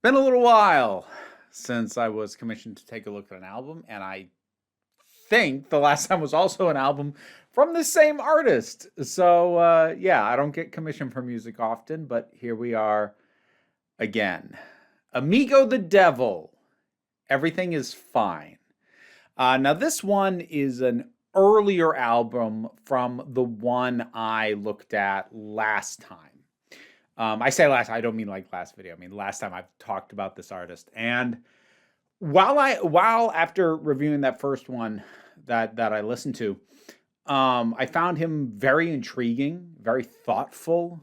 Been a little while since I was commissioned to take a look at an album, and I think the last time was also an album from the same artist. So, yeah, I don't get commissioned for music often, but here we are again. Amigo the Devil. Everything is fine. Now, this one is an earlier album from the one I looked at last time. I say last, I don't mean like last video. I mean last time I've talked about this artist. And while after reviewing that first one that I listened to, I found him very intriguing, very thoughtful,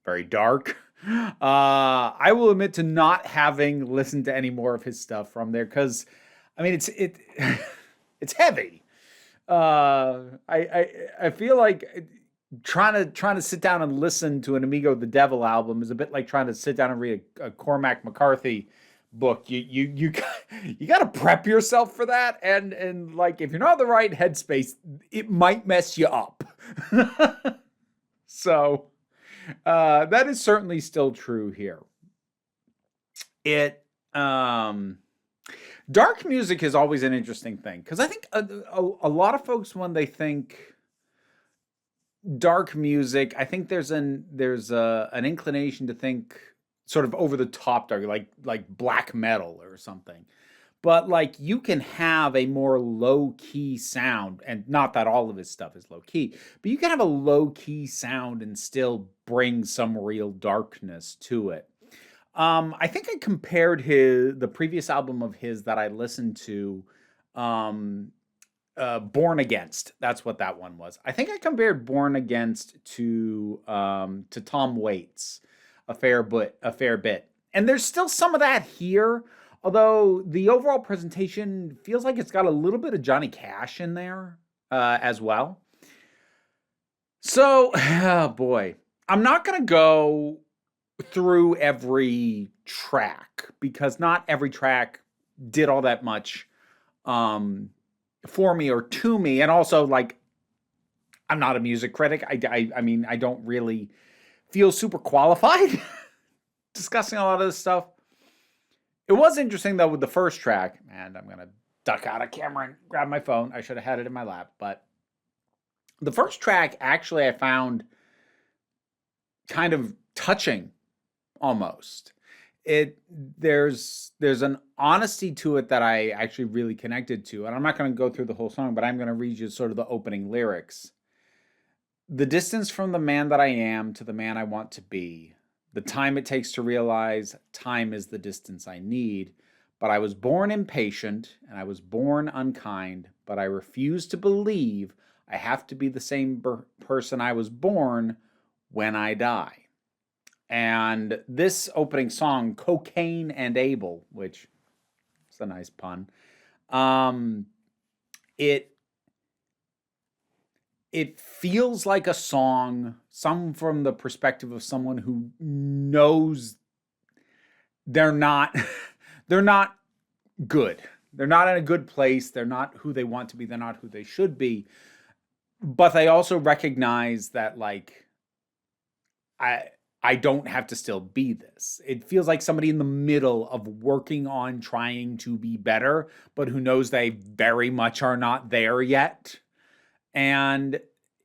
very dark. I will admit to not having listened to any more of his stuff from there because, I mean, it's heavy. I feel like trying to sit down and listen to an Amigo the Devil album is a bit like trying to sit down and read a Cormac McCarthy book. You got to prep yourself for that, and like if you're not in the right headspace, it might mess you up. So that is certainly still true here. It dark music is always an interesting thing because I think a lot of folks when they think dark music, I think there's an inclination to think sort of over the top dark, like black metal or something. But like you can have a more low key sound, and not that all of his stuff is low key, but you can have a low key sound and still bring some real darkness to it. I think I compared the previous album of his that I listened to, Born Against. That's what that one was. I think I compared Born Against to Tom Waits a fair bit. And there's still some of that here, although the overall presentation feels like it's got a little bit of Johnny Cash in there as well. So, oh boy, I'm not going to go through every track because not every track did all that much for me or to me. And also, like, I'm not a music critic. I mean, I don't really feel super qualified discussing a lot of this stuff. It was interesting though with the first track, and I'm gonna duck out of camera and grab my phone. I should have had it in my lap, but the first track actually I found kind of touching almost. There's an honesty to it that I actually really connected to, and I'm not going to go through the whole song, but I'm going to read you sort of the opening lyrics. The distance from the man that I am to the man I want to be, the time it takes to realize time is the distance I need. But I was born impatient and I was born unkind, but I refuse to believe I have to be the same person I was born when I die. And this opening song, Cocaine and Abel, which is a nice pun, it feels like a song, some from the perspective of someone who knows they're not they're not good. They're not in a good place. They're not who they want to be. They're not who they should be. But they also recognize that, like, I don't have to still be this. It feels like somebody in the middle of working on trying to be better, but who knows they very much are not there yet. And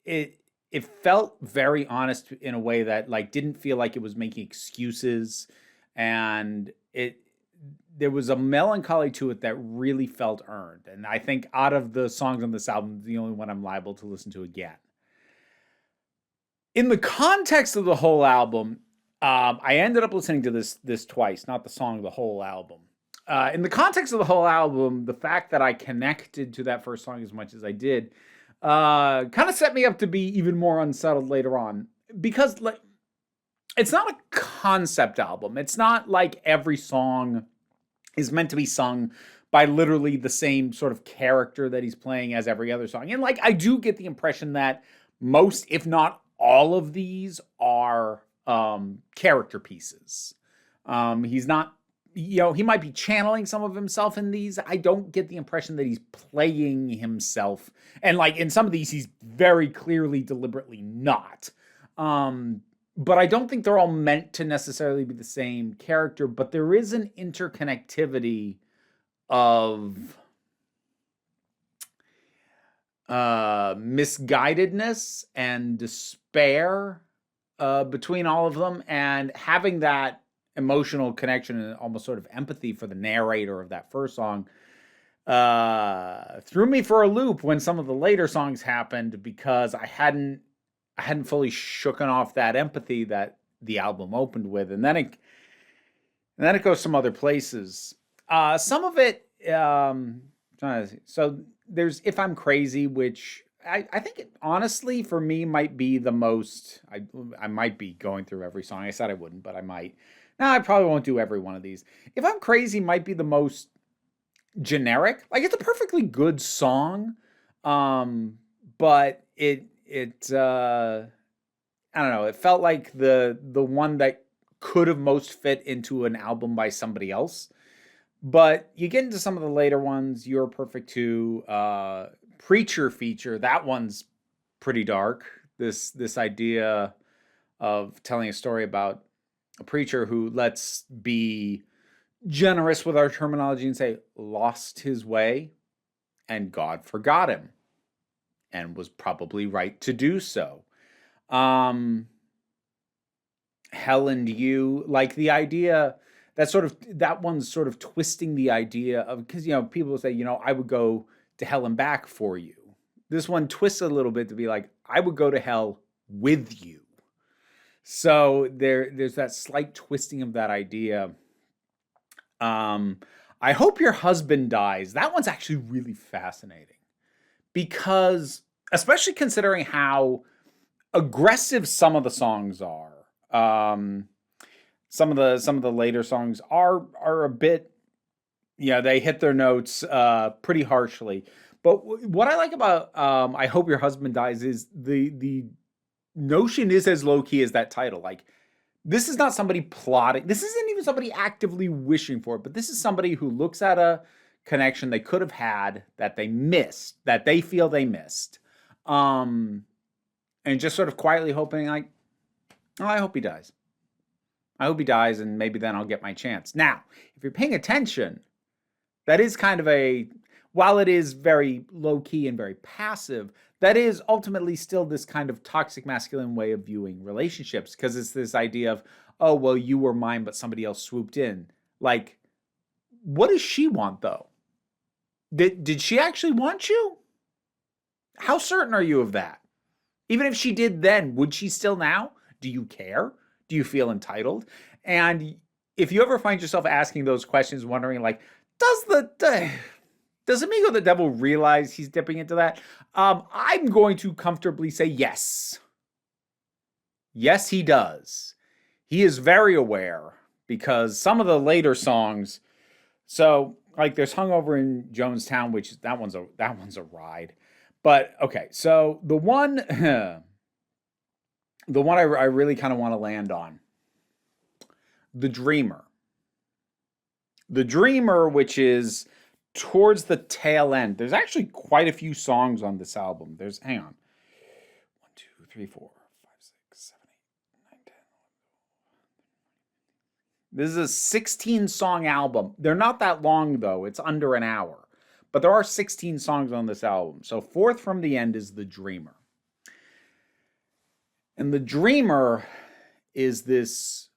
it felt very honest in a way that like didn't feel like it was making excuses, and there was a melancholy to it that really felt earned. And I think out of the songs on this album, the only one I'm liable to listen to again. In the context of the whole album, I ended up listening to this twice, not the song, the whole album. In the context of the whole album, the fact that I connected to that first song as much as I did kind of set me up to be even more unsettled later on. Because like, it's not a concept album. It's not like every song is meant to be sung by literally the same sort of character that he's playing as every other song. And like, I do get the impression that most, if not all of these are character pieces. He's not, he might be channeling some of himself in these. I don't get the impression that he's playing himself. And like in some of these, he's very clearly, deliberately not. but I don't think they're all meant to necessarily be the same character, but there is an interconnectivity of misguidedness and despair between all of them, and having that emotional connection and almost sort of empathy for the narrator of that first song threw me for a loop when some of the later songs happened, because I hadn't fully shooken off that empathy that the album opened with, and then it goes some other places. Some of it, so there's "If I'm Crazy," which I think it, honestly, for me, might be the most. I might be going through every song. I said I wouldn't, but I might. No, I probably won't do every one of these. "If I'm Crazy" might be the most generic. Like, it's a perfectly good song, but I don't know. It felt like the one that could have most fit into an album by somebody else. But you get into some of the later ones, "You're Perfect Too," "Preacher" feature. That one's pretty dark. This idea of telling a story about a preacher who, let's be generous with our terminology and say, lost his way, and God forgot him, and was probably right to do so. Um, "Hell and You," like the idea that one's sort of twisting the idea of, because people will say, "I would go to hell and back for you." This one twists a little bit to be like, "I would go to hell with you." So there's that slight twisting of that idea. Um, "I Hope Your Husband Dies." That one's actually really fascinating, because, especially considering how aggressive some of the songs are. Some of the later songs are a bit, they hit their notes pretty harshly. But what I like about "I Hope Your Husband Dies" is the notion is as low key as that title. Like, this is not somebody plotting. This isn't even somebody actively wishing for it, but this is somebody who looks at a connection they could have had that they missed, that they feel they missed. Um, and just sort of quietly hoping, like, "Oh, I hope he dies. I hope he dies, and maybe then I'll get my chance." Now, if you're paying attention, that is kind of while it is very low key and very passive, that is ultimately still this kind of toxic masculine way of viewing relationships, because it's this idea of, "Oh, well, you were mine, but somebody else swooped in." Like, what does she want, though? Did she actually want you? How certain are you of that? Even if she did then, would she still now? Do you care? Do you feel entitled? And if you ever find yourself asking those questions, wondering, like, does Amigo the Devil realize he's dipping into that? I'm going to comfortably say yes. Yes, he does. He is very aware, because some of the later songs, so like there's "Hungover in Jonestown," which that one's a ride. But okay, so the one the one I really kind of want to land on, "The Dreamer." "The Dreamer," which is towards the tail end. There's actually quite a few songs on this album. Hang on. 1, 2, 3, 4, 5, 6, 7, 8, 9, 10. This is a 16-song album. They're not that long, though. It's under an hour. But there are 16 songs on this album. So fourth from the end is "The Dreamer." And "The Dreamer" is this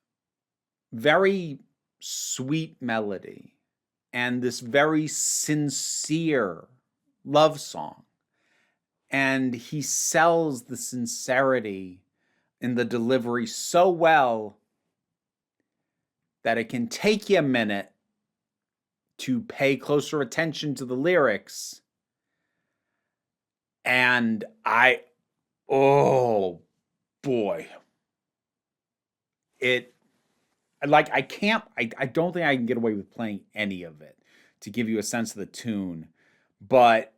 very sweet melody and this very sincere love song. And he sells the sincerity in the delivery so well that it can take you a minute to pay closer attention to the lyrics. And oh boy, I don't think I can get away with playing any of it to give you a sense of the tune, but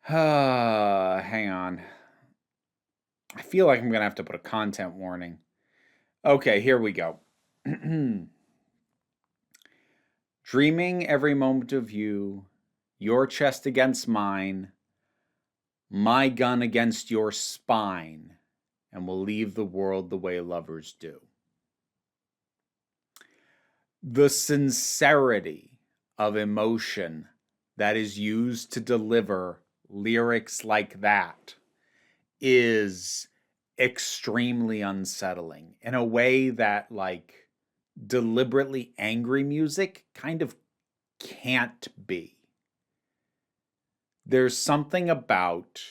hang on. I feel like I'm going to have to put a content warning. Okay, here we go. "Dreaming every moment of you, your chest against mine, my gun against your spine, and we'll leave the world the way lovers do. The sincerity of emotion that is used to deliver lyrics like that is extremely unsettling in a way that, like, deliberately angry music kind of can't be. There's something about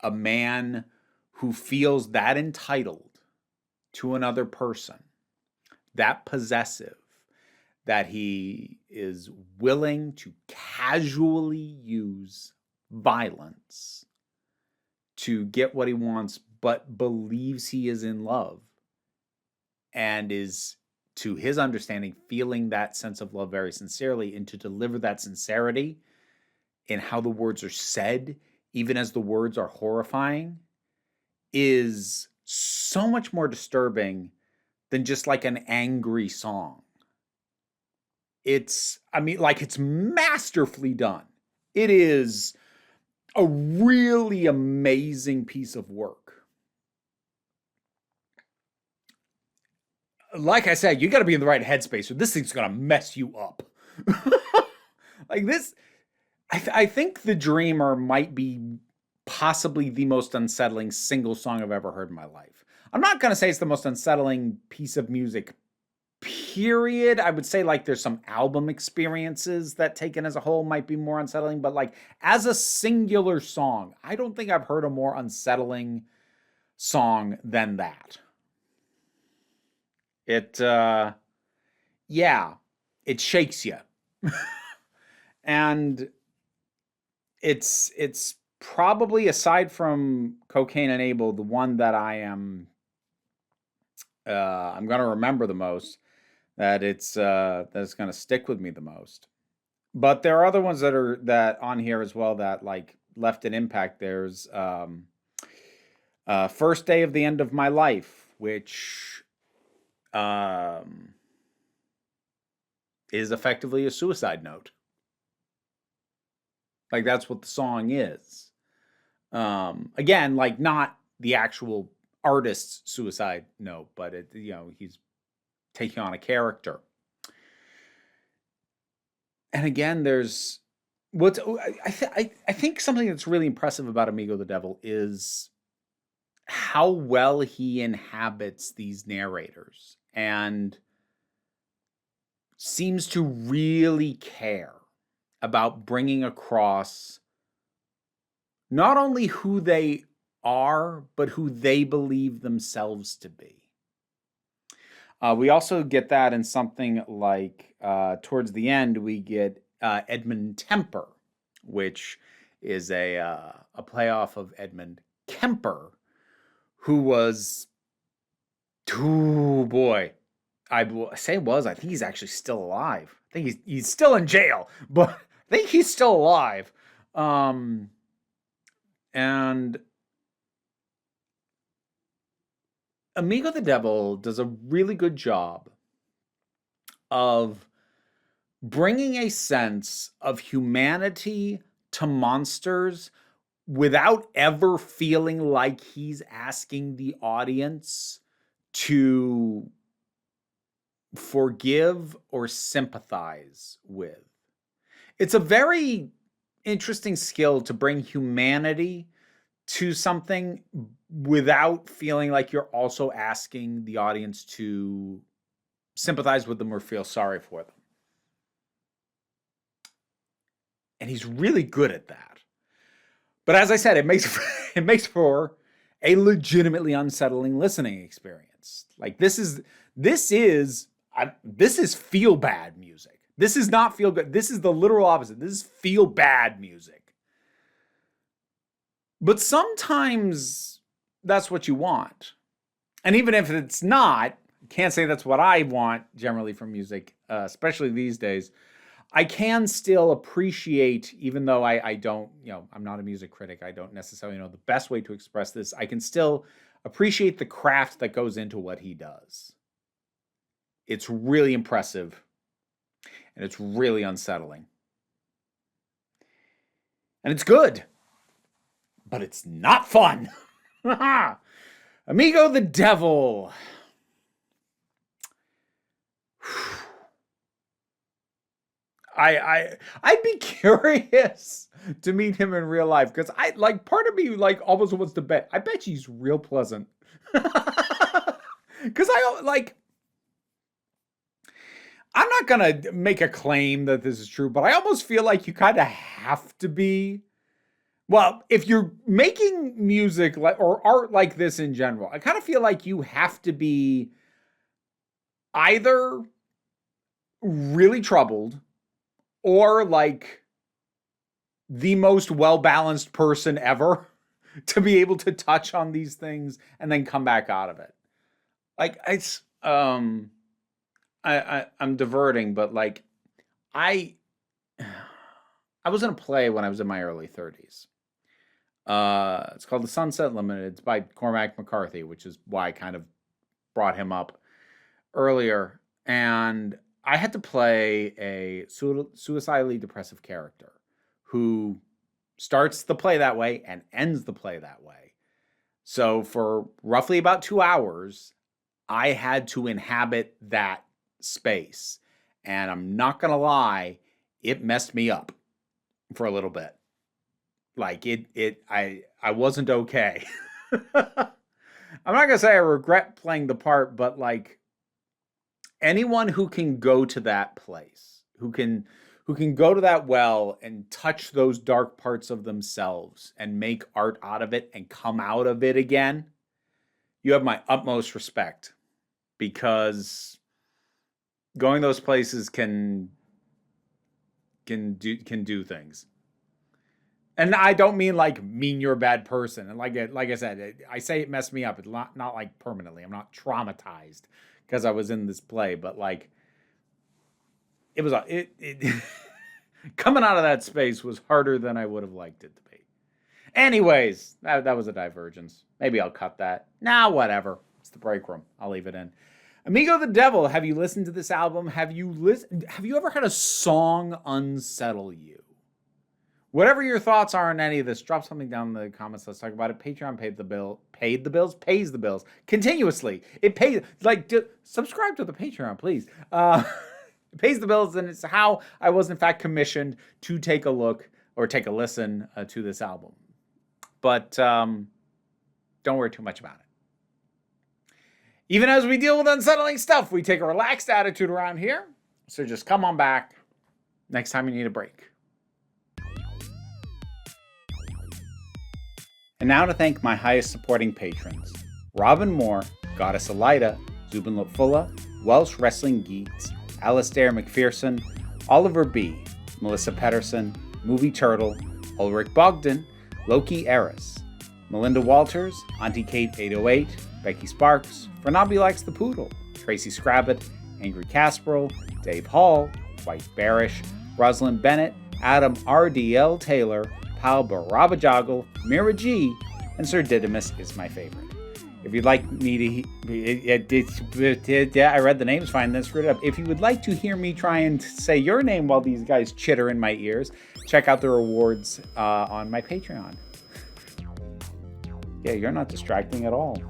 a man who feels that entitled to another person, that possessive, that he is willing to casually use violence to get what he wants, but believes he is in love and is, to his understanding, feeling that sense of love very sincerely, and to deliver that sincerity in how the words are said, even as the words are horrifying, is so much more disturbing than just like an angry song. It's masterfully done. It is a really amazing piece of work. Like I said, you got to be in the right headspace, or this thing's gonna mess you up. Like this, I think The Dreamer might be possibly the most unsettling single song I've ever heard in my life. I'm not gonna say it's the most unsettling piece of music, period. I would say, like, there's some album experiences that, taken as a whole, might be more unsettling, but like as a singular song, I don't think I've heard a more unsettling song than that. It yeah, it shakes you. And it's probably, aside from Cocaine and Abel, the one that I'm going to remember the most, that it's going to stick with me the most. But there are other ones that on here as well that, like, left an impact. There's First Day of the End of My Life, which is effectively a suicide note. Like, that's what the song is. Again, like, not the actual artist's suicide note, but he's taking on a character. And again, there's what's I think something that's really impressive about Amigo the Devil is how well he inhabits these narrators and seems to really care about bringing across not only who they are, but who they believe themselves to be. We also get that in something like, towards the end, we get Edmund Temper, which is a playoff of Edmund Kemper, who was, oh boy, I say was, I think he's actually still alive. I think he's still in jail, but I think he's still alive. And Amigo the Devil does a really good job of bringing a sense of humanity to monsters without ever feeling like he's asking the audience to forgive or sympathize with. It's a very interesting skill to bring humanity to something without feeling like you're also asking the audience to sympathize with them or feel sorry for them. And he's really good at that. But as I said, it makes for a legitimately unsettling listening experience. Like, this is feel bad music. This is not feel good. This is the literal opposite. This is feel bad music. But sometimes that's what you want. And even if it's not, can't say that's what I want generally from music, especially these days. I can still appreciate, even though I don't, I'm not a music critic, I don't necessarily know the best way to express this, I can still appreciate the craft that goes into what he does. It's really impressive, and it's really unsettling. And it's good. but it's not fun. Amigo the Devil. I'd be curious to meet him in real life, because I like, part of me like almost wants to bet. I bet he's real pleasant. Because I like, I'm not gonna make a claim that this is true, but I almost feel like you kind of have to be. Well, if you're making music like, or art like this in general, I kind of feel like you have to be either really troubled or like the most well-balanced person ever to be able to touch on these things and then come back out of it. Like, it's I'm diverting, but like I was in a play when I was in my early 30s. It's called The Sunset Limited. It's by Cormac McCarthy, which is why I kind of brought him up earlier. And I had to play a suicidally depressive character who starts the play that way and ends the play that way. So for roughly about 2 hours, I had to inhabit that space. And I'm not going to lie, it messed me up for a little bit. Like I wasn't okay. I'm not gonna say I regret playing the part, but like, anyone who can go to that place, who can go to that well and touch those dark parts of themselves and make art out of it and come out of it again, you have my utmost respect, because going those places can do things. And I don't mean like you're a bad person. And like I said, I say it messed me up. It's not like permanently. I'm not traumatized because I was in this play, but like it was coming out of that space was harder than I would have liked it to be. Anyways, that was a divergence. Maybe I'll cut that. Nah, whatever. It's the break room. I'll leave it in. Amigo the Devil. Have you listened to this album? Have you ever had a song unsettle you? Whatever your thoughts are on any of this, drop something down in the comments. Let's talk about it. Patreon pays the bills continuously. It pays, like, subscribe to the Patreon, please. It pays the bills, and it's how I was in fact commissioned to take a look or take a listen to this album. But don't worry too much about it. Even as we deal with unsettling stuff, we take a relaxed attitude around here. So just come on back next time you need a break. And now to thank my highest supporting patrons: Robin Moore, Goddess Elida, Zubin Lotfula, Welsh Wrestling Geeks, Alistair McPherson, Oliver B., Melissa Pedersen, Movie Turtle, Ulrich Bogdan, Loki Eris, Melinda Walters, Auntie Kate 808, Becky Sparks, Fernabi Likes the Poodle, Tracy Scrabbit, Angry Casperel, Dave Hall, White Bearish, Rosalind Bennett, Adam R.D.L. Taylor, Pal Barabajoggle, Mira G, and Sir Didymus is my favorite. If you'd like me to... I read the names fine, then screwed it up. If you would like to hear me try and say your name while these guys chitter in my ears, check out the rewards on my Patreon. Yeah, you're not distracting at all.